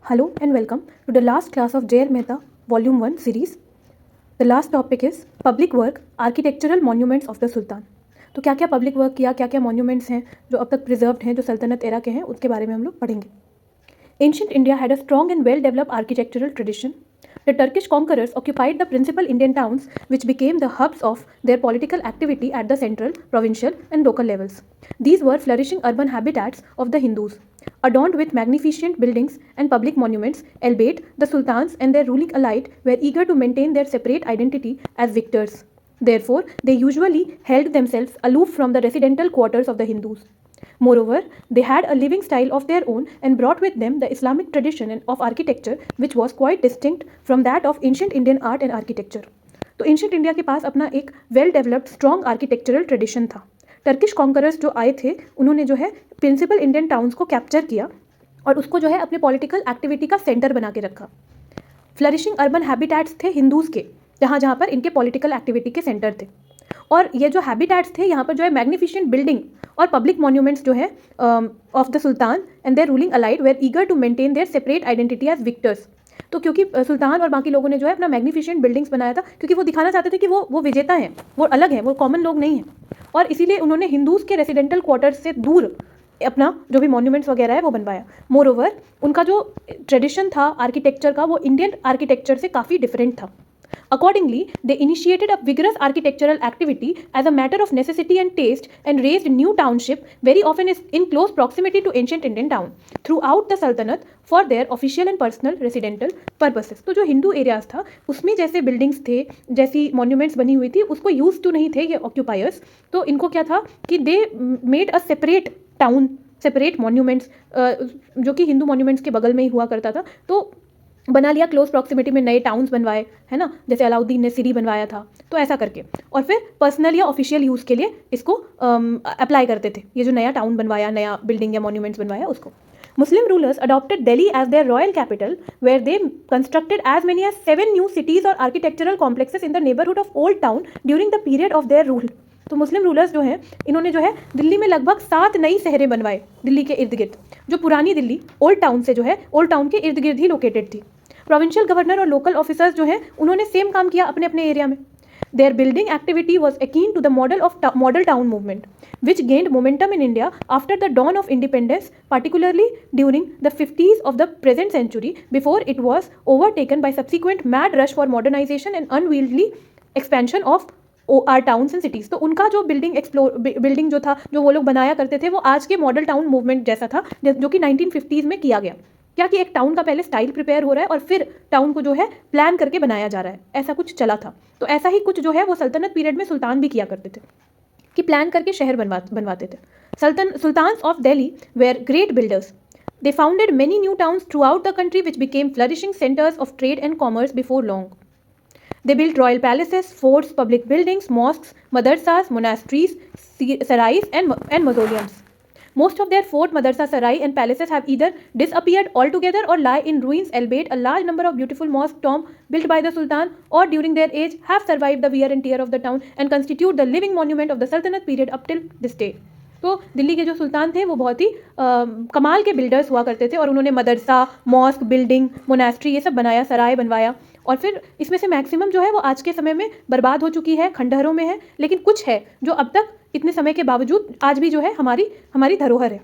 Hello and welcome to the last class of J.R. Mehta Volume 1 series. The last topic is Public Work, Architectural Monuments of the Sultan. तो क्या क्या public work किया, क्या क्या monuments हैं जो अब तक प्रिजर्व्ड हैं, जो सल्तनत एरा के हैं, उसके बारे में हम लोग पढ़ेंगे. Ancient India had a strong and well-developed architectural tradition. The Turkish conquerors occupied the principal Indian towns, which became the hubs of their political activity at the central, provincial, and local levels. These were flourishing urban habitats of the Hindus, adorned with magnificent buildings and public monuments, albeit the sultans and their ruling elite were eager to maintain their separate identity as victors. Therefore, they usually held themselves aloof from the residential quarters of the Hindus. Moreover, they had a living style of their own and brought with them the Islamic tradition of architecture, which was quite distinct from that of ancient Indian art and architecture. तो ancient India के पास अपना एक well developed strong architectural tradition था. Turkish conquerors जो आए थे उन्होंने जो है प्रिंसिपल इंडियन टाउन्स को कैप्चर किया और उसको जो है अपने पॉलिटिकल एक्टिविटी का सेंटर बना के रखा. फ्लरिशिंग अर्बन हैबिटेट्स थे हिंदूज़ के, जहाँ जहाँ पर इनके पॉलिटिकल एक्टिविटी के सेंटर थे. और ये जो हैबिटेट्स थे यहाँ पर जो है मैग्निफिशेंट बिल्डिंग और पब्लिक मॉन्यूमेंट्स जो है of the sultan and their ruling allied were eager to maintain their separate identity as victors. तो क्योंकि सुल्तान और बाकी लोगों ने जो है अपना मैग्निफिशेंट बिल्डिंग्स बनाया था, क्योंकि वो दिखाना चाहते थे कि वो विजेता हैं, वो अलग हैं, वो कॉमन लोग नहीं हैं. और इसीलिए उन्होंने हिंदूज़ के रेसिडेंटल क्वार्टर्स से दूर अपना जो भी मॉन्यूमेंट्स वगैरह है वो बनवाया. मोर ओवर उनका जो ट्रेडिशन था आर्किटेक्चर का वो इंडियन आर्किटेक्चर से काफ़ी डिफरेंट था. Accordingly, they initiated a vigorous architectural activity as a matter of necessity and taste and raised new township, very often in close proximity to ancient Indian town, throughout the Sultanate for their official and personal residential purposes. तो जो Hindu areas था उसमें जैसे buildings थे, जैसी monuments बनी हुई थी, उसको यूज टू नहीं थे ये ऑक्यूपायर्स. तो इनको क्या था कि they made a separate town, separate monuments जो कि हिंदू मॉन्यूमेंट्स के बगल में ही हुआ करता था, तो बना लिया. क्लोज प्रॉक्सिमिटी में नए टाउन्स बनवाए, है ना, जैसे अलाउद्दीन ने सिरी बनवाया था. तो ऐसा करके और फिर पर्सनल या ऑफिशियल यूज़ के लिए इसको अप्लाई करते थे. ये जो नया टाउन बनवाया, नया बिल्डिंग या मॉन्यूमेंट्स बनवाया उसको. Muslim rulers adopted Delhi as their royal capital, where they constructed as many as 7 new cities or architectural complexes in the neighborhood of Old Town during the period of their rule. तो मुस्लिम rulers जो हैं इन्होंने जो है दिल्ली में लगभग 7 नई शहरें बनवाए दिल्ली के इर्द गिर्द, जो पुरानी दिल्ली ओल्ड टाउन से जो है ओल्ड टाउन के इर्द गिर्द ही लोकेटेड थी. प्रोविंशियल गवर्नर और लोकल ऑफिसर्स जो हैं उन्होंने सेम काम किया अपने अपने एरिया में. Their building activity was akin to the model town movement, which gained momentum in India after the dawn of independence, particularly during the 50s of the present century, before it was overtaken by subsequent mad rush for modernization and unwieldy expansion of our towns and cities. तो उनका जो building जो था, जो वो लोग बनाया करते थे, वो आज के मॉडल टाउन मूवमेंट जैसा था जो कि 1950s में किया गया. क्या कि एक टाउन का पहले स्टाइल प्रिपेयर हो रहा है और फिर टाउन को जो है प्लान करके बनाया जा रहा है, ऐसा कुछ चला था. तो ऐसा ही कुछ जो है वो सल्तनत पीरियड में सुल्तान भी किया करते थे कि प्लान करके शहर बनवाते थे. Sultans of Delhi were great builders. They founded many new towns throughout the country which became flourishing centres of trade and commerce before long. They built royal palaces, forts, public buildings, mosques, madrasas, monasteries, sarais, and mausoleums. Most of their fort, madrasa, sarai, and palaces have either disappeared altogether or lie in ruins, albeit a large number of beautiful mosque tombs built by the Sultan or during their age have survived the wear and tear of the town and constitute the living monument of the Sultanate period up till this day. तो दिल्ली के जो सुल्तान थे वो बहुत ही कमाल के builders हुआ करते थे और उन्होंने मदरसा, मॉस्क, बिल्डिंग, मोनास्ट्री ये सब बनाया, सराय बनवाया. और फिर इसमें से मैक्सिमम जो है वो आज के समय में बर्बाद हो चुकी है, खंडहरों में है, लेकिन कुछ है जो अब तक इतने समय के बावजूद आज भी जो है हमारी धरोहर है.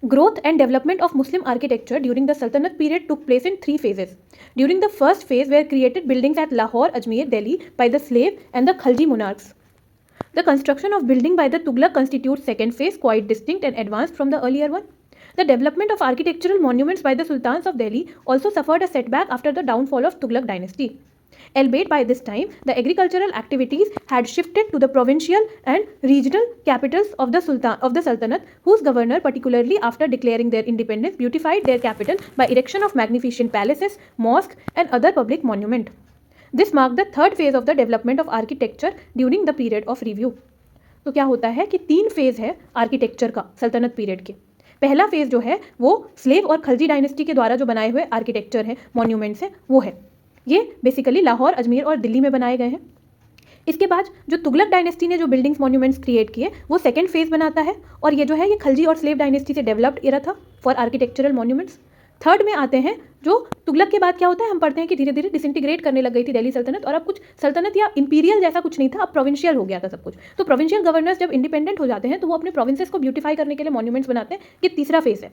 Growth and development of Muslim architecture during the Sultanate period took place in 3 phases. During the first phase were created buildings at Lahore, Ajmer, Delhi by the slave and the Khalji monarchs. The construction of building by the Tughlaq constitutes second phase, quite distinct and advanced from the earlier one. The development of architectural monuments by the sultans of Delhi also suffered a setback after the downfall of Tughlaq dynasty. Albeit by this time, the agricultural activities had shifted to the provincial and regional capitals of the Sultanate, whose governor, particularly after declaring their independence, beautified their capital by erection of magnificent palaces, mosques, and other public monuments. This marked the third phase of the development of architecture during the period of review. तो क्या होता है कि 3 phase है architecture का सल्तनत period के. पहला फेज़ जो है वो स्लेव और खलजी डायनेस्टी के द्वारा जो बनाए हुए आर्किटेक्चर है, मॉन्यूमेंट्स हैं, वो है. ये बेसिकली लाहौर, अजमेर और दिल्ली में बनाए गए हैं. इसके बाद जो तुगलक डायनेस्टी ने जो बिल्डिंग्स मॉन्यूमेंट्स क्रिएट किए वो सेकंड फेज़ बनाता है. और ये जो है ये खलजी और स्लेव डायनेस्टी से डेवलप्ड एरा था फॉर आर्किटेक्चरल मॉन्यूमेंट्स. थर्ड में आते हैं जो तुगलक के बाद क्या होता है, हम पढ़ते हैं कि धीरे धीरे डिसइंटीग्रेट करने लग गई थी दिल्ली सल्तनत, और अब कुछ सल्तनत या इंपीरियल जैसा कुछ नहीं था, अब प्रोविंशियल हो गया था सब कुछ। तो प्रोविंशियल गवर्नर्स जब इंडिपेंडेंट हो जाते हैं तो वो अपने प्रोविंसेस को ब्यूटिफाई करने के लिए मॉन्यूमेंट्स बनाते हैं। ये तीसरा फेज है।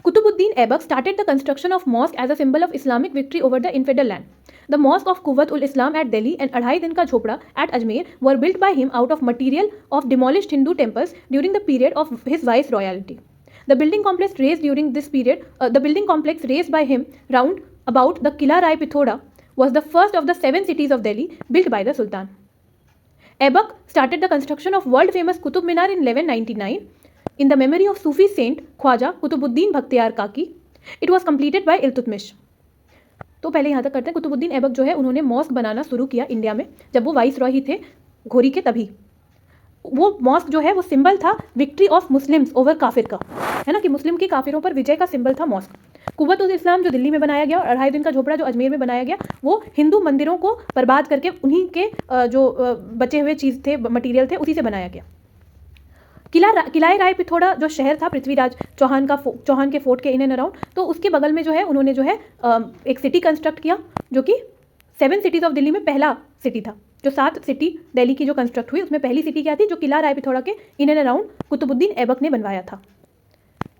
Qutbuddin Aibak started the construction of mosque as a symbol of Islamic victory over the infidel land. The mosque of Quwwat-ul-Islam at Delhi and Adhai Din Ka Jhopda at Ajmer were built by him out of material of demolished Hindu temples during the period of his viceroyalty. The building complex raised during this period, raised by him round about the Kila Rai Pithoda was the first of the 7 cities of Delhi built by the Sultan. Aibak started the construction of world-famous Qutub Minar in 1199. In the memory of Sufi saint Khwaja Qutbuddin Bhaktiar Kaki, it was completed by Iltutmish. तो पहले यहाँ तक करते हैं। कुतुबुद्दीन ऐबक जो है उन्होंने mask बनाना शुरू किया इंडिया में जब वो वाइस रॉय ही थे घोरी के। तभी वो मॉस्क जो है वो सिंबल था विक्ट्री ऑफ मुस्लिम्स ओवर काफिर का, है ना, कि मुस्लिम की काफिरों पर विजय का सिंबल था मॉस्क। कुव्वत उल इस्लाम जो दिल्ली में बनाया गया और अढ़ाई दिन का झोपड़ा जो अजमेर में बनाया गया, वो हिंदू मंदिरों को बर्बाद करके उन्हीं के जो बचे हुए चीज़ थे, मटीरियल थे, उसी से बनाया गया। किलाए राय पिथौड़ा जो शहर था पृथ्वीराज चौहान के फोर्ट के इन एंड अराउंड, तो उसके बगल में जो है उन्होंने जो है एक सिटी कंस्ट्रक्ट किया जो कि 7 सिटीज़ ऑफ दिल्ली में पहला सिटी था। जो 7 सिटी दिल्ली की जो कंस्ट्रक्ट हुई उसमें पहली सिटी क्या थी, जो किला राय पिथौड़ा के in and around Qutbuddin Aibak ने बनवाया था।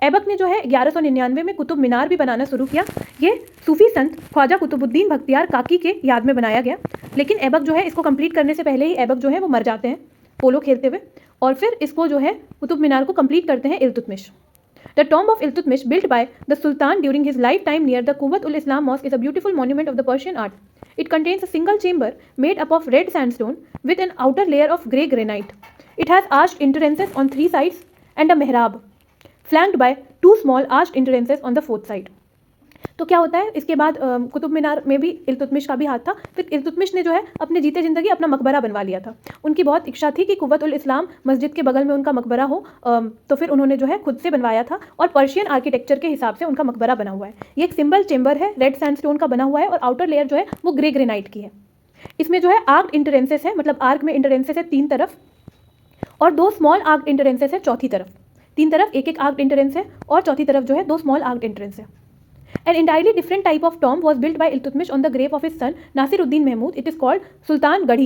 ऐबक ने जो है 1199 में कुतुब मीनार भी बनाना शुरू किया। ये सूफी संत ख्वाजा कुतुबुद्दीन बख्तियार काकी के याद में बनाया गया, लेकिन ऐबक जो है इसको कंप्लीट करने से पहले ही ऐबक जो है वो मर जाते हैं पोलो खेलते हुए, और फिर इसको जो है कुतुब मीनार को कंप्लीट करते हैं Iltutmish. The tomb of Iltutmish, built by the Sultan during his lifetime near the Quwwat-ul-Islam Mosque, is a beautiful monument of the Persian art. It contains a single chamber made up of red sandstone with an outer layer of grey granite. It has arched entrances on 3 sides and a mihrab, flanked by 2 small arched entrances on the 4th side. तो क्या होता है, इसके बाद कुतुब मीनार में भी इल्तुतमिश का भी हाथ था। फिर इल्तुतमिश ने जो है अपने जीते ज़िंदगी अपना मकबरा बनवा लिया था। उनकी बहुत इच्छा थी कि कुव्वतुल इस्लाम मस्जिद के बगल में उनका मकबरा हो, तो फिर उन्होंने जो है खुद से बनवाया था और पर्शियन आर्किटेक्चर के हिसाब से उनका मकबरा बना हुआ है। ये एक सिंबल चेंबर है, रेड सैंडस्टोन का बना हुआ है और आउटर लेयर जो है वो ग्रे ग्रेनाइट की है। इसमें जो है आर्क्ड इंटरेंसेस है, मतलब आर्क में इंटरेंसेस है 3 तरफ और 2 स्मॉल आर्क्ड इंटरेंसेस है चौथी तरफ। 3 तरफ एक आर्क्ड इंटरेंस है और चौथी तरफ जो है 2 स्मॉल आर्क्ड इंटरेंस है। An entirely different type of tomb was built by Iltutmish on the grave of his son Nasiruddin Mahmud. It is called Sultan Garhi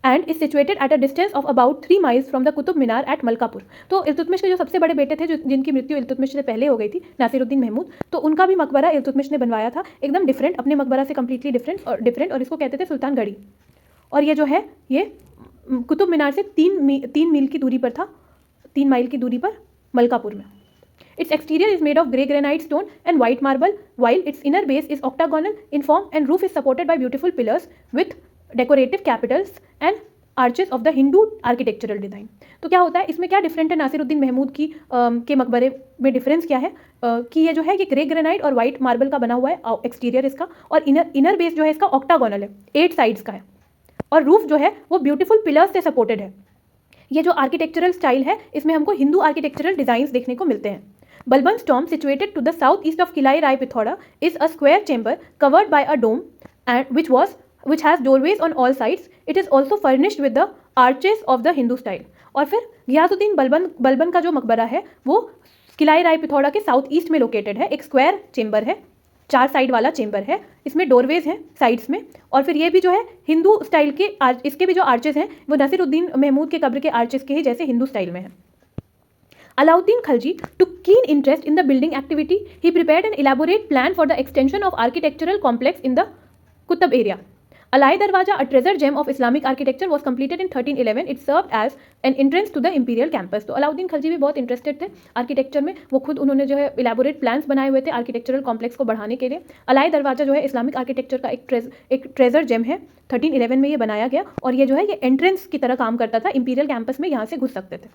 and is situated at a distance of about 3 miles from the Qutub Minar at Malkapur. तो इल्तुतमिश के जो सबसे बड़े बेटे थे, जो जिनकी मृत्यु इल्तुतमिश से पहले हो गई थी, नासिरुद्दीन महमूद, तो उनका भी मकबरा इल्तुतमिश ने बनवाया था, एकदम डिफरेंट, अपने मकबरा से कम्प्लीटली डिफरेंट, और इसको कहते थे सुल्तान गढ़ी। और ये जो है ये कुतुब मीनार से 3 मील की दूरी पर था, 3 माइल की दूरी पर मलकापुर में। Its exterior is made of grey granite stone and white marble, while its inner base is octagonal in form and roof is supported by beautiful pillars with decorative capitals and arches of the Hindu architectural design. तो क्या होता है इसमें, क्या different है नासिरुद्दीन महमूद की के मकबरे में डिफरेंस क्या है कि ये जो है ये ग्रे ग्रेनाइट और वाइट मार्बल का बना हुआ है एक्सटीरियर इसका, और इनर बेस जो है इसका ऑक्टागोनल है, 8 साइड्स का है, और रूफ जो है वो ब्यूटीफुल पिलर्स से सपोर्टेड है। ये जो आर्किटेक्चरल स्टाइल है इसमें हमको हिंदू आर्किटेक्चरल डिजाइंस देखने को मिलते हैं। Balban's tomb, situated to the southeast of Kilai Rai Pithoda, is a square chamber covered by a dome and which has doorways on all sides. It is also furnished with the arches of the Hindu style. और फिर गियासुद्दीन बलबन का जो मकबरा है वो किलाई राय पिथौड़ा के south east में located है। एक स्क्वायर चेंबर है, 4 साइड वाला चेंबर है, इसमें डोरवेज हैं साइड्स में, और फिर ये भी जो है हिंदू स्टाइल के इसके भी जो आर्चेस हैं वो नसीरुद्दीन महमूद के कब्र के आर्चेस के ही जैसे हिंदू स्टाइल में है। Alauddin Khalji took keen interest in the building activity. He prepared an elaborate plan for the extension of architectural complex in the Qutb area. Alai Darwaja, a treasure gem of Islamic architecture, was completed in 1311. It served as an entrance to the imperial campus. तो अलाउद्दीन खलजी भी बहुत interested थे architecture में, वो खुद उन्होंने जो है इलेबोरेट प्लान्स बनाए हुए थे आर्किटेक्चरल कॉम्प्लेक्स को बढ़ाने के लिए। अलाई दरवाजा जो है इस्लामिक आर्किटेक्चर का एक ट्रेजर जेम है, 1311 में ये बनाया गया, और ये जो है ये एंट्रेंस की तरह काम करता था, इंपीरियल कैंपस में यहाँ से घुस सकते थे।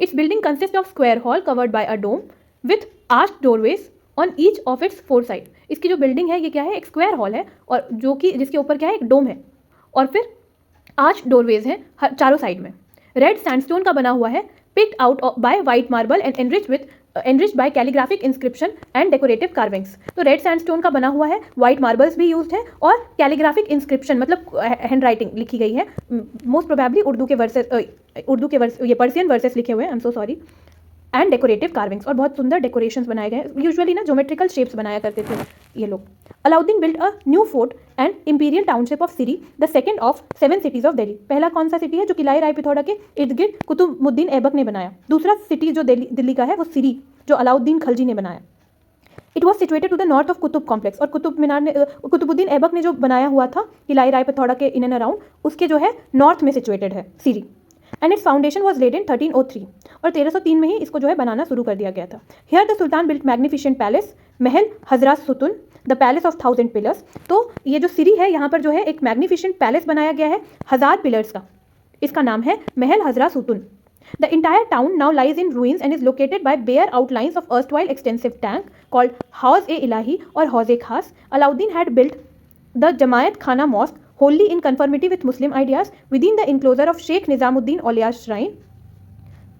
Its building consists of square hall covered by a dome with arched doorways on each of its 4 sides. इसकी जो बिल्डिंग है ये क्या है, एक स्क्वायर हॉल है, और जो कि जिसके ऊपर क्या है, एक डोम है, और फिर आर्च डोरवेज हैं चारों साइड में। रेड सैंडस्टोन का बना हुआ है, picked out by white marble and enriched by calligraphic inscription and decorative carvings. तो रेड सैंडस्टोन का बना हुआ है, वाइट मार्बल्स भी यूज्ड है, और कैलीग्राफिक इंस्क्रिप्शन मतलब हैंड राइटिंग लिखी गई है, मोस्ट प्रोबेबली उर्दू के ये पर्सियन वर्सेस लिखे हुए हैं, I am so sorry. And decorative carvings, और बहुत सुंदर डेकोरेशंस बनाए गए। यूजुअली ना ज्योमेट्रिकल शेप्स बनाया करते थे ये लोग। Alauddin built a new fort and imperial township of Siri, the second of 7 cities of Delhi. पहला कौन सा सिटी है जो किला राय पिथौरा के इर्द गिर्द कुतुबुद्दीन ऐबक ने बनाया। दूसरा सिटी जो दिल्ली का है वो सिरी, जो अलाउद्दीन खलजी ने बनाया। It was situated to the north of Qutub complex, और कुतुबुद्दीन ऐबक ने जो बनाया हुआ था किला राय पिथौरा के इन एंड अराउंड, उसके जो है नॉर्थ में सिचुएटेड है Siri. And its foundation was laid in 1303, और 1303 में ही इसको जो है बनाना शुरू कर दिया गया था। Here the sultan built magnificent palace, Mahal Hazrat सुतुन, the palace of 1000 pillars. तो ये जो सिरी है यहाँ पर जो है एक मैग्निफिशेंट पैलेस बनाया गया है 1000 पिलर्स का, इसका नाम है महल हजरत सुतुन। The entire town now lies in ruins and is located by bare outlines of erstwhile extensive tank called Hauz-e-Ilahi or Hauz-e-Khas. Alauddin had built the Jamaat Khana Mosque wholly in conformity with Muslim ideas within the enclosure of Sheikh Nizamuddin Aulia's shrine.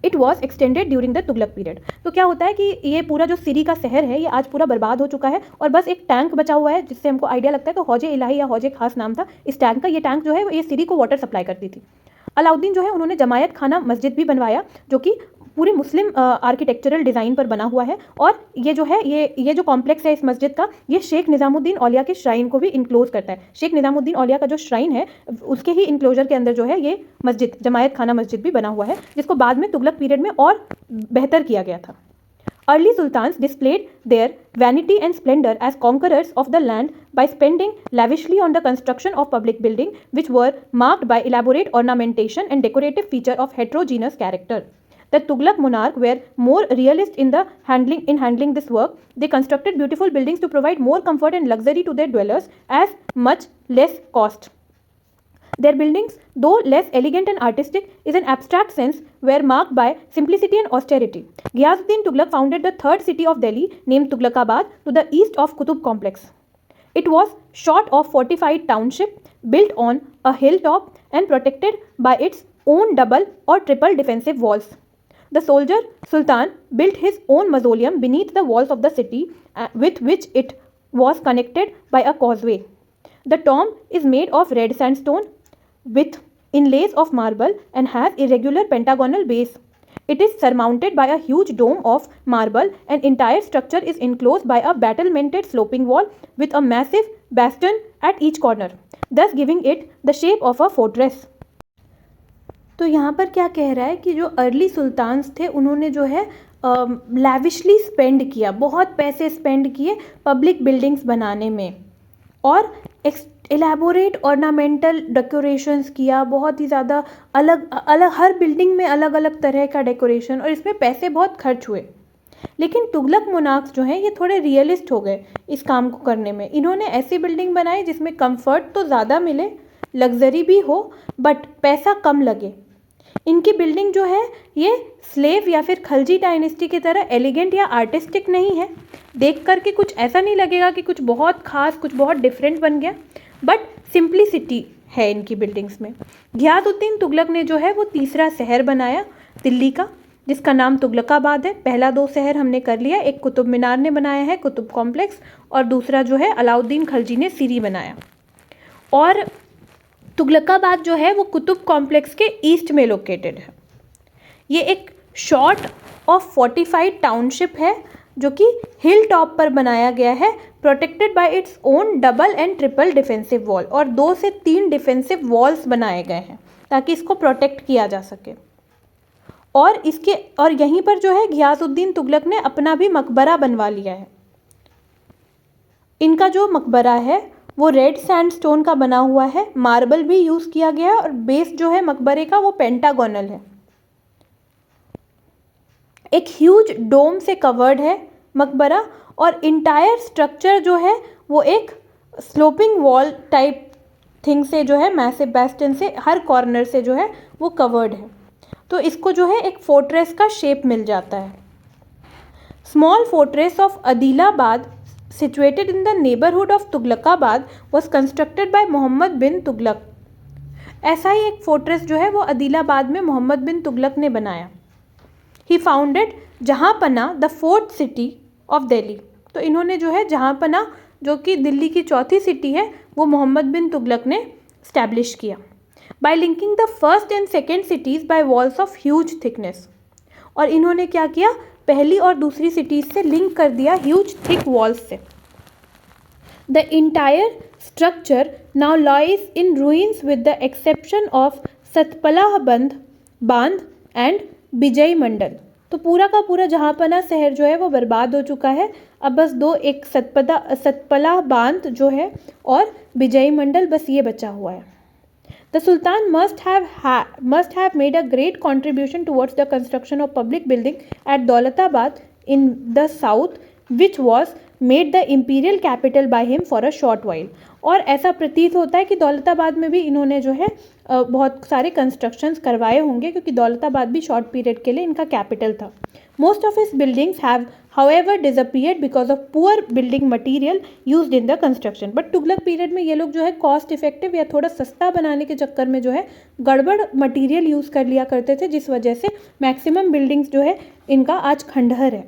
It was extended during the Tughlaq period. तो क्या होता है कि ये पूरा जो सिरी का शहर है ये आज पूरा बर्बाद हो चुका है, और बस एक टैंक बचा हुआ है जिससे हमको आइडिया लगता है कि हौज-ए-इलाही या हौज-ए-खास नाम था इस टैंक का। ये टैंक जो है ये सिरी को वाटर सप्लाई करती थी। अलाउद्दीन जो है उन्होंने जमायत खाना मस्जिद भी बनवाया जो कि पूरी मुस्लिम आर्किटेक्चरल डिज़ाइन पर बना हुआ है, और ये जो है ये जो कॉम्प्लेक्स है इस मस्जिद का, ये शेख निज़ामुद्दीन औलिया के श्राइन को भी इंक्लोज करता है। शेख निज़ामुद्दीन औलिया का जो श्राइन है उसके ही इंक्लोजर के अंदर जो है ये मस्जिद जमायत खाना मस्जिद भी बना हुआ है, जिसको बाद में तुगलक पीरियड में और बेहतर किया गया था। Early sultans displayed their vanity and splendor as conquerors of the land by spending lavishly on the construction of public buildings, which were marked by elaborate ornamentation and decorative feature of heterogeneous character. The Tughlaq monarch were more realist in handling this work. They constructed beautiful buildings to provide more comfort and luxury to their dwellers at much less cost. Their buildings, though less elegant and artistic in an abstract sense, were marked by simplicity and austerity. Ghiasuddin Tughlaq founded the third city of Delhi, named Tughlakabad, to the east of Qutub complex. It was short of fortified township, built on a hilltop and protected by its own double or triple defensive walls. The soldier Sultan built his own mausoleum beneath the walls of the city, with which it was connected by a causeway. The tomb is made of red sandstone with inlays of marble and has irregular pentagonal base. It is surmounted by a huge dome of marble, and entire structure is enclosed by a battlemented sloping wall with a massive bastion at each corner, thus giving it the shape of a fortress. तो यहाँ पर क्या कह रहा है कि जो early sultans थे उन्होंने जो है लैविशली स्पेंड किया, बहुत पैसे स्पेंड किए पब्लिक बिल्डिंग्स बनाने में, और एलैबोरेट ऑर्नामेंटल डेकोरेशंस किया, बहुत ही ज़्यादा अलग अलग, हर बिल्डिंग में अलग अलग तरह का डेकोरेशन, और इसमें पैसे बहुत खर्च हुए। लेकिन तुगलक मोनार्क्स जो हैं ये थोड़े रियलिस्ट हो गए इस काम को करने में। इन्होंने ऐसी बिल्डिंग बनाई जिसमें कंफर्ट तो ज़्यादा मिले, लग्जरी भी हो, बट पैसा कम लगे। इनकी बिल्डिंग जो है ये स्लेव या फिर खलजी डायनेस्टी की तरह एलिगेंट या आर्टिस्टिक नहीं है। देख कर के कुछ ऐसा नहीं लगेगा कि कुछ बहुत खास, कुछ बहुत डिफरेंट बन गया, बट सिंप्लिसिटी है इनकी बिल्डिंग्स में। घियासुद्दीन तुगलक ने जो है वो तीसरा शहर बनाया दिल्ली का, जिसका नाम तुगलकाबाद है। पहला 2 शहर हमने कर लिया, एक कुतुब मीनार ने बनाया है कुतुब कॉम्प्लेक्स, और दूसरा जो है अलाउद्दीन खलजी ने सिरी बनाया। और तुगलकाबाद जो है वो कुतुब कॉम्प्लेक्स के ईस्ट में लोकेटेड है। ये एक शॉर्ट ऑफ फोर्टिफाइड टाउनशिप है जो कि हिल टॉप पर बनाया गया है, protected by its own double and triple defensive wall, और 2 से 3 डिफेंसिव वॉल्स बनाए गए हैं ताकि इसको प्रोटेक्ट किया जा सके। और यहीं पर जो है घियासुद्दीन तुगलक ने अपना भी मकबरा बनवा लिया है। इनका जो मकबरा है वो रेड सैंडस्टोन का बना हुआ है, मार्बल भी यूज़ किया गया है, और बेस जो है मकबरे का वो पेंटागोनल है। एक ह्यूज डोम से कवर्ड है मकबरा, और इंटायर स्ट्रक्चर जो है वो एक स्लोपिंग वॉल टाइप थिंग से जो है, मैसिव बेस्टन से हर कॉर्नर से जो है वो कवर्ड है। तो इसको जो है एक फोर्ट्रेस का शेप मिल जाता है। Small fortress of Adilabad situated in the neighborhood of Tughlaqabad was constructed by Mohammad bin Tughlaq. ऐसा ही एक फोर्ट्रेस जो है वो अदीलाबाद में मोहम्मद बिन तुगलक ने बनाया। He founded Jahanpanah the fourth city of Delhi. तो इन्होंने जो है जहाँपना जो कि दिल्ली की चौथी सिटी है वो मोहम्मद बिन तुगलक ने स्टैब्लिश किया। By linking the first and second cities by walls of huge thickness। और इन्होंने क्या किया, पहली और दूसरी सिटीज़ से लिंक कर दिया ह्यूज थिक वॉल्स से। The entire structure now lies in ruins with the exception of Satpala बांध एंड विजय मंडल। तो पूरा का पूरा जहाँपना शहर जो है वो बर्बाद हो चुका है। अब बस दो, एक सतपला बांध जो है और विजय मंडल, बस ये बचा हुआ है। The Sultan must have made a great contribution towards the construction of public building at Daulatabad in the south, which was made the imperial capital by him for a short while। और ऐसा प्रतीत होता है कि दौलताबाद में भी इन्होंने जो है बहुत सारे कंस्ट्रक्शंस करवाए होंगे, क्योंकि दौलताबाद भी शॉर्ट पीरियड के लिए इनका कैपिटल था। Most of his buildings have however disappeared because of poor building material used in the construction। But Tughlaq period में ये लोग जो है कॉस्ट इफेक्टिव या थोड़ा सस्ता बनाने के चक्कर में जो है गड़बड़ मटेरियल यूज़ कर लिया करते थे, जिस वजह से मैक्सिमम बिल्डिंग्स जो है इनका आज खंडहर है।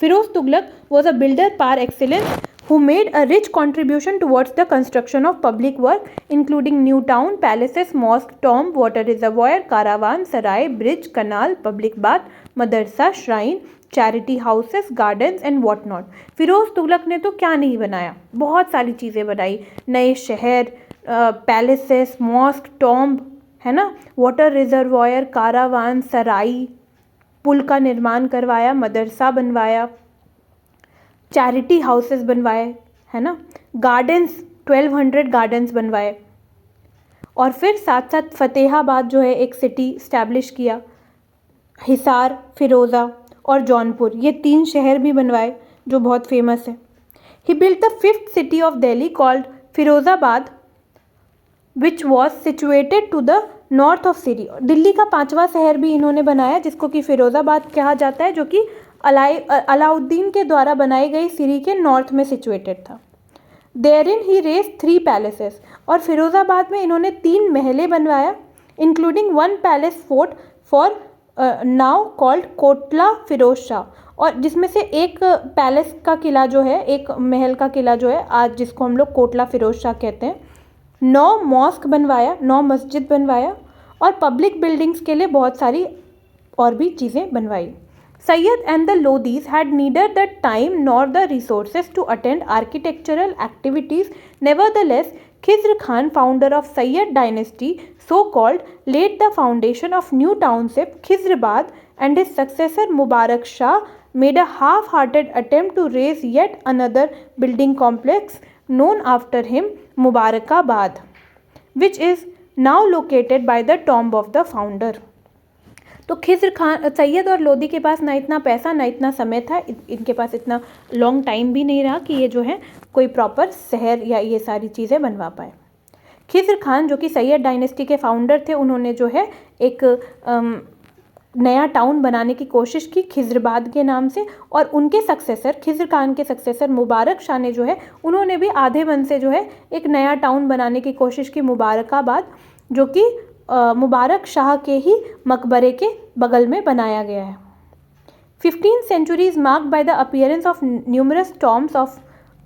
Firoz Tughlaq was a builder par excellence who made a rich contribution towards the construction of public work, including new town, palaces, mosque, tomb, water reservoir, caravan, sarai, bridge, canal, public bath, madarsa, shrine, charity houses, gardens and what not. Firoz Tughlaq ने तो क्या नहीं बनाया, बहुत सारी चीज़ें बनाई, नए शहर, पैलेसेस, मॉस्क, टॉम्ब, है ना, वाटर रिजर्वायर, कारावान, सराई, पुल का निर्माण करवाया, मदरसा बनवाया, चैरिटी हाउसेस बनवाए, है ना, गार्डन्स 1200 गार्डन्स बनवाए, और फिर साथ साथ फतेहाबाद जो है एक सिटी इस्टेब्लिश किया, हिसार, फिरोज़ा और जौनपुर, ये 3 शहर भी बनवाए जो बहुत फेमस है। He built the 5th city of Delhi called Firozabad which was situated to the north of city. Delhi का 5वां शहर भी इन्होंने बनाया जिसको कि फिरोज़ाबाद कहा जाता है, जो कि अलाउद्दीन के द्वारा बनाई गई सिटी के नॉर्थ में सिचुएटेड था। देयरिन ही रेज 3 पैलेसेस, और फिरोज़ाबाद में इन्होंने 3 महलें बनवाया, including 1 palace fort for now called Kotla Firoz Shah, और जिसमें से एक पैलेस का किला जो है, एक महल का किला जो है आज जिसको हम लोग कोटला फिरोज शाह कहते हैं। 9 मॉस्क बनवाया, 9 मस्जिद बनवाया, और पब्लिक बिल्डिंग्स के लिए बहुत सारी और भी चीज़ें बनवाई। Sayyid and the Lodhis had neither the time nor the resources to attend architectural activities. Nevertheless, Khizr Khan, founder of Sayyid dynasty, so-called, laid the foundation of new township Khizrabad, and his successor Mubarak Shah made a half-hearted attempt to raise yet another building complex known after him, Mubarakabad, which is now located by the tomb of the founder। तो खिज़्र खान, सैयद और लोधी के पास ना इतना पैसा ना इतना समय था, इनके पास इतना लॉन्ग टाइम भी नहीं रहा कि ये जो है कोई प्रॉपर शहर या ये सारी चीज़ें बनवा पाए। खिज़्र खान जो कि सैयद डायनेस्टी के फाउंडर थे, उन्होंने जो है एक नया टाउन बनाने की कोशिश की खिज़्रबाद के नाम से, और उनके सक्सेसर, खिज़्र खान के सक्सेसर मुबारक शाह ने जो है उन्होंने भी आधे मन से जो है एक नया टाउन बनाने की कोशिश की, मुबारकाबाद, जो कि मुबारक शाह के ही मकबरे के बगल में बनाया गया है। 15th century is marked by the appearance of numerous tombs of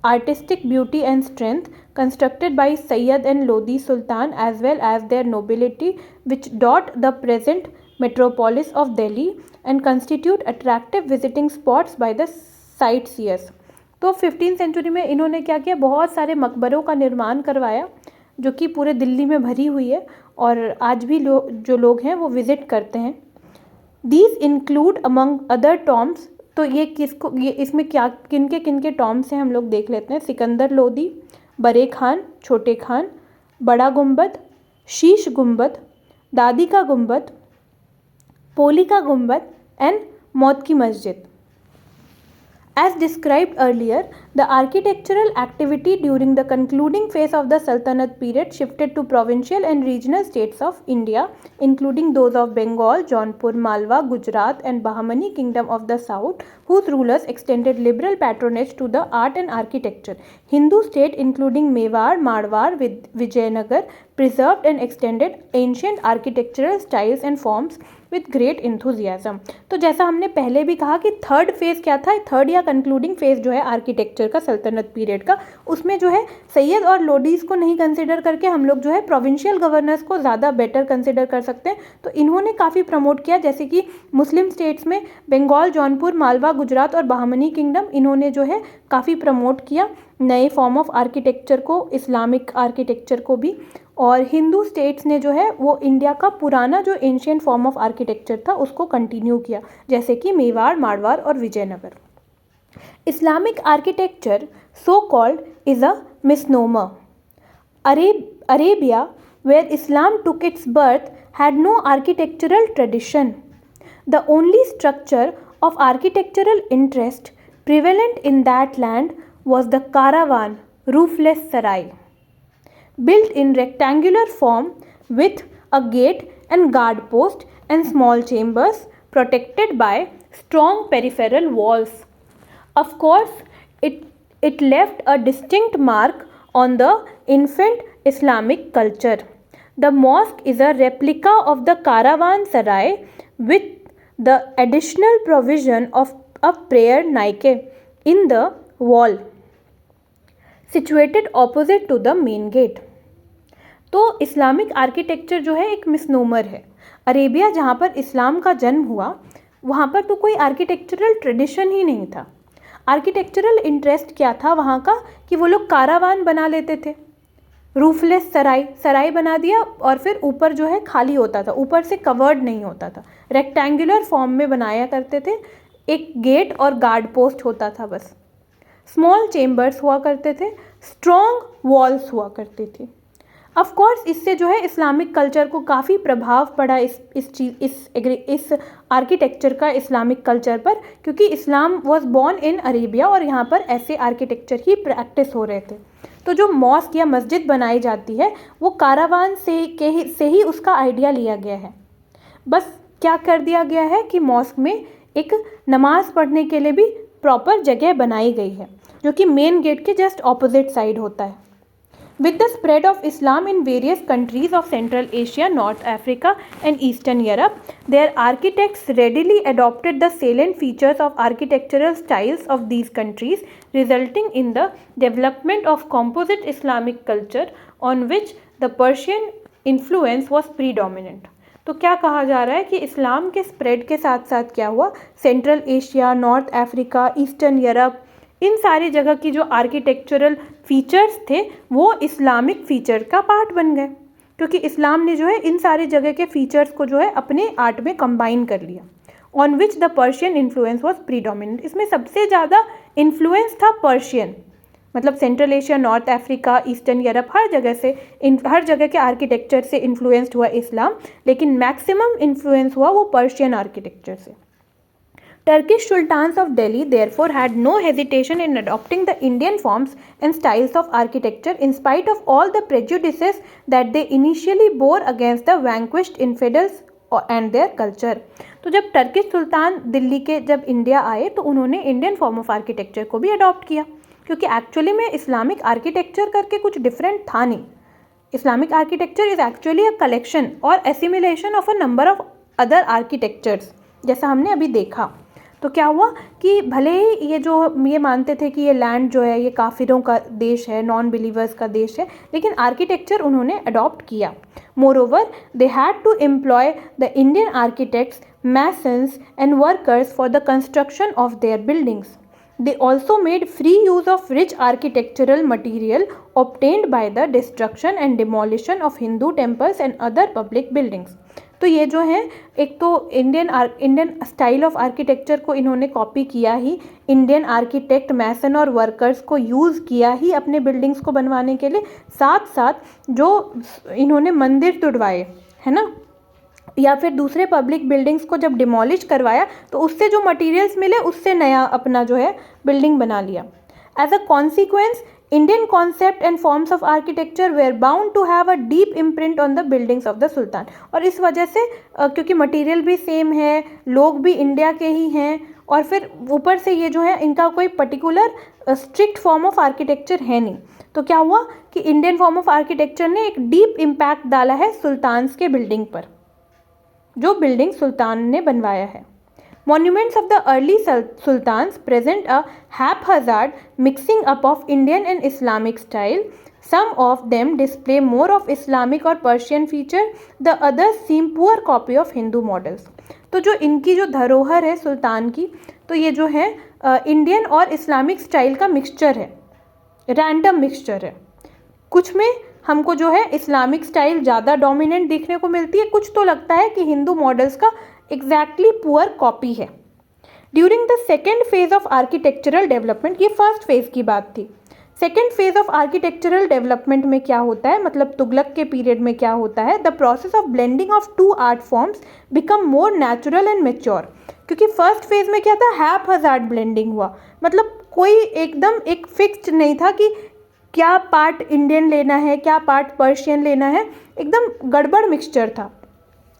artistic beauty and strength constructed by Sayyid and Lodi Sultan as well as their nobility, which dot the present metropolis of Delhi and constitute attractive visiting spots by the sightseers। तो 15th century में इन्होंने क्या किया, बहुत सारे मकबरों का निर्माण करवाया जो कि पूरे दिल्ली में भरी हुई है, और आज भी जो लोग हैं वो विज़िट करते हैं। These include among other tombs, तो ये इसमें क्या किनके टॉम्ब्स हैं हम लोग देख लेते हैं। सिकंदर लोदी, बड़े खान, छोटे खान, बड़ा गुंबद, शीश गुंबद, दादी का गुंबद, पोली का गुंबद एंड मौत की मस्जिद। As described earlier, the architectural activity during the concluding phase of the Sultanate period shifted to provincial and regional states of India, including those of Bengal, Jaunpur, Malwa, Gujarat and Bahmani kingdom of the south, whose rulers extended liberal patronage to the art and architecture. Hindu state including Mewar, Marwar, Vijayanagar preserved and extended ancient architectural styles and forms with great enthusiasm. तो जैसा हमने पहले भी कहा कि third phase क्या था, third या कंक्लूडिंग फेज़ जो है आर्किटेक्चर का सल्तनत पीरियड का, उसमें जो है सैयद और लोडीज़ को नहीं कंसिडर करके हम लोग जो है प्रोविंशियल गवर्नर्स को ज़्यादा बेटर कंसिडर कर सकते हैं। तो इन्होंने काफ़ी प्रमोट किया, जैसे कि मुस्लिम स्टेट्स में बंगाल, जौनपुर, मालवा, गुजरात और बहामनी किंगडम, इन्होंने जो है काफ़ी प्रमोट किया नए फॉर्म ऑफ आर्किटेक्चर को, इस्लामिक आर्किटेक्चर को भी। और हिंदू स्टेट्स ने जो है वो इंडिया का पुराना जो एंशियंट फॉर्म ऑफ आर्किटेक्चर था उसको कंटिन्यू किया, जैसे कि मेवाड़, मारवाड़ और Vijayanagar. Islamic architecture so called is a misnomer. Arabia, where Islam took its birth, had no architectural tradition. The only structure of architectural interest prevalent in that land was the caravan roofless sarai, built in rectangular form with a gate and guard post and small chambers protected by strong peripheral walls. Of course, it left a distinct mark on the infant Islamic culture. The mosque is a replica of the caravanserai with the additional provision of a prayer niche in the wall, situated opposite to the main gate. तो Islamic architecture जो है एक misnomer है। Arabia जहाँ पर इस्लाम का जन्म हुआ वहाँ पर तो कोई आर्किटेक्चरल ट्रेडिशन ही नहीं था। आर्किटेक्चरल इंटरेस्ट क्या था वहाँ का कि वो लोग कारावान बना लेते थे, रूफलेस सराय बना दिया और फिर ऊपर जो है खाली होता था, ऊपर से कवर्ड नहीं होता था, रेक्टेंगुलर फॉर्म में बनाया करते थे, एक गेट और गार्ड पोस्ट होता था बस, स्मॉल चेम्बर्स हुआ करते थे, स्ट्रॉन्ग वॉल्स हुआ करती थी। ऑफ कोर्स इससे जो है इस्लामिक कल्चर को काफ़ी प्रभाव पड़ा इस आर्किटेक्चर का इस्लामिक कल्चर पर, क्योंकि इस्लाम वाज बॉर्न इन अरेबिया और यहाँ पर ऐसे आर्किटेक्चर ही प्रैक्टिस हो रहे थे। तो जो मॉस्क या मस्जिद बनाई जाती है वो कारावान से ही उसका आइडिया लिया गया है। बस क्या कर दिया गया है कि मॉस्क में एक नमाज पढ़ने के लिए भी प्रॉपर जगह बनाई गई है, जो कि मेन गेट के जस्ट ऑपोजिट साइड होता है। With the spread of Islam in various countries of Central Asia, North Africa and Eastern Europe, their architects readily adopted the salient features of architectural styles of these countries, resulting in the development of composite Islamic culture on which the Persian influence was predominant. तो क्या कहा जा रहा है कि इस्लाम के spread के साथ साथ क्या हुआ, Central Asia, North Africa, Eastern Europe, इन सारी जगह की जो आर्किटेक्चरल फीचर्स थे वो इस्लामिक फीचर का पार्ट बन गए, क्योंकि इस्लाम ने जो है इन सारी जगह के फीचर्स को जो है अपने आर्ट में कंबाइन कर लिया। On which the Persian influence was predominant, इसमें सबसे ज़्यादा इन्फ्लुएंस था पर्शियन, मतलब Central Asia, North Africa, Eastern Europe, हर जगह के आर्किटेक्चर से इन्फ्लुएंस्ड हुआ इस्लाम, लेकिन मैक्सिमम इन्फ्लुएंस हुआ वो पर्शियन आर्किटेक्चर से। Turkish sultans of Delhi therefore had no hesitation in adopting the Indian forms and styles of architecture in spite of all the prejudices that they initially bore against the vanquished infidels and their culture. तो जब Turkish सुल्तान दिल्ली के जब India आए तो उन्होंने Indian form of architecture को भी adopt किया, क्योंकि एक्चुअली में इस्लामिक आर्किटेक्चर करके कुछ डिफरेंट था नहीं। Islamic architecture is actually a collection और assimilation of a number of other architectures, जैसा हमने अभी देखा। तो क्या हुआ कि भले ही ये मानते थे कि ये लैंड जो है ये काफिरों का देश है, नॉन बिलीवर्स का देश है, लेकिन आर्किटेक्चर उन्होंने अडॉप्ट किया। Moreover they had to employ the Indian architects, masons and workers for the construction of their buildings. They also made free use of rich architectural material obtained by the destruction and demolition of Hindu temples and other public buildings. तो ये जो है एक तो Indian style of architecture को इन्होंने copy किया ही, Indian architect, मैसन और वर्कर्स को यूज़ किया ही अपने बिल्डिंग्स को बनवाने के लिए, साथ साथ जो इन्होंने मंदिर तुड़वाए है ना, या फिर दूसरे पब्लिक बिल्डिंग्स को जब डिमोलिश करवाया तो उससे जो मटेरियल्स मिले उससे नया अपना जो है बिल्डिंग बना लिया। As a consequence Indian concept and forms of architecture were bound to have a deep imprint on the buildings of the sultan. और इस वजह से क्योंकि मटेरियल भी सेम है, लोग भी इंडिया के ही हैं, और फिर ऊपर से ये जो है इनका कोई particular strict form of architecture है नहीं, तो क्या हुआ कि इंडियन फॉर्म ऑफ आर्किटेक्चर ने एक डीप इम्पैक्ट डाला है सुल्तान्स के बिल्डिंग पर। जो बिल्डिंग सुल्तान ने बनवाया है। Monuments of the early sultans present a haphazard mixing up of Indian and Islamic style. Some of them display more of Islamic or Persian feature, the others seem poor copy of Hindu models. तो जो इनकी जो धरोहर है सुल्तान की, तो ये जो है इंडियन और इस्लामिक स्टाइल का मिक्सचर है, रैंडम मिक्सचर है। कुछ में हमको जो है इस्लामिक स्टाइल ज़्यादा डोमिनेंट देखने को मिलती है, कुछ तो लगता है कि हिंदू मॉडल्स का एग्जैक्टली पुअर कॉपी है। During the second phase of architectural development, ये फर्स्ट फेज की बात थी। Second phase of architectural development में क्या होता है, मतलब तुगलक के पीरियड में क्या होता है, the process of blending of two art forms become more natural and mature. क्योंकि फर्स्ट फेज में क्या था, हैप हजार्ड ब्लेंडिंग हुआ, मतलब कोई एकदम एक फिक्स्ड नहीं था कि क्या पार्ट इंडियन लेना है, क्या पार्ट पर्शियन लेना है, एकदम गड़बड़ मिक्सचर था।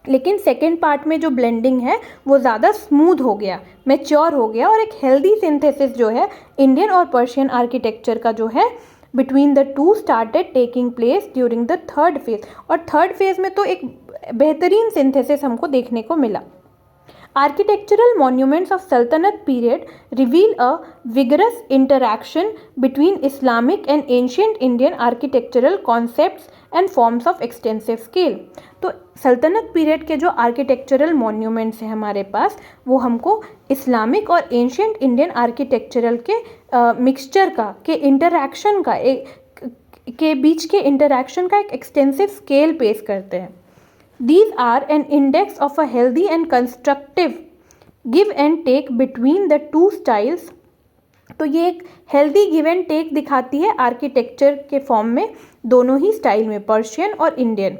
लेकिन सेकेंड पार्ट में जो ब्लेंडिंग है वो ज़्यादा स्मूथ हो गया, मैच्योर हो गया, और एक हेल्दी सिंथेसिस जो है इंडियन और पर्शियन आर्किटेक्चर का जो है between the two started taking place during the third phase. और थर्ड फेज में तो एक बेहतरीन सिंथेसिस हमको देखने को मिला। Architectural monuments of Sultanate period reveal a vigorous interaction between Islamic and ancient Indian architectural concepts and forms of extensive scale. तो सल्तनत पीरियड के जो आर्किटेक्चरल मॉन्यूमेंट्स हैं हमारे पास, वो हमको इस्लामिक और एंशियंट इंडियन आर्किटेक्चरल के मिक्सचर का, के इंटरैक्शन का, के बीच के इंटरैक्शन का एक एक्सटेंसिव स्केल पेश करते हैं। These are an index of a healthy and constructive give and take between the two styles. तो ये एक हेल्दी गिव एंड टेक दिखाती है आर्किटेक्चर के फॉर्म में, दोनों ही स्टाइल में, पर्शियन और Indian.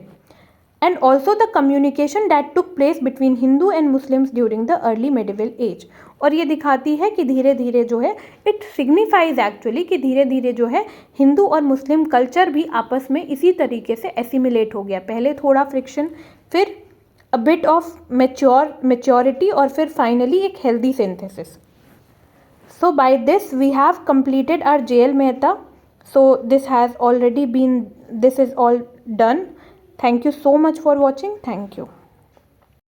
And also the communication that took place between Hindu and Muslims during the early medieval age. और ये दिखाती है कि धीरे धीरे जो है, इट सिग्निफाइज एक्चुअली कि धीरे धीरे जो है हिंदू और मुस्लिम कल्चर भी आपस में इसी तरीके से एसिमिलेट हो गया। पहले थोड़ा फ्रिक्शन, फिर अ बिट ऑफ मैच्योरिटी, और फिर फाइनली एक healthy synthesis. So by this we have completed our JL Mehta. So this is all done. Thank you so much for watching. Thank you.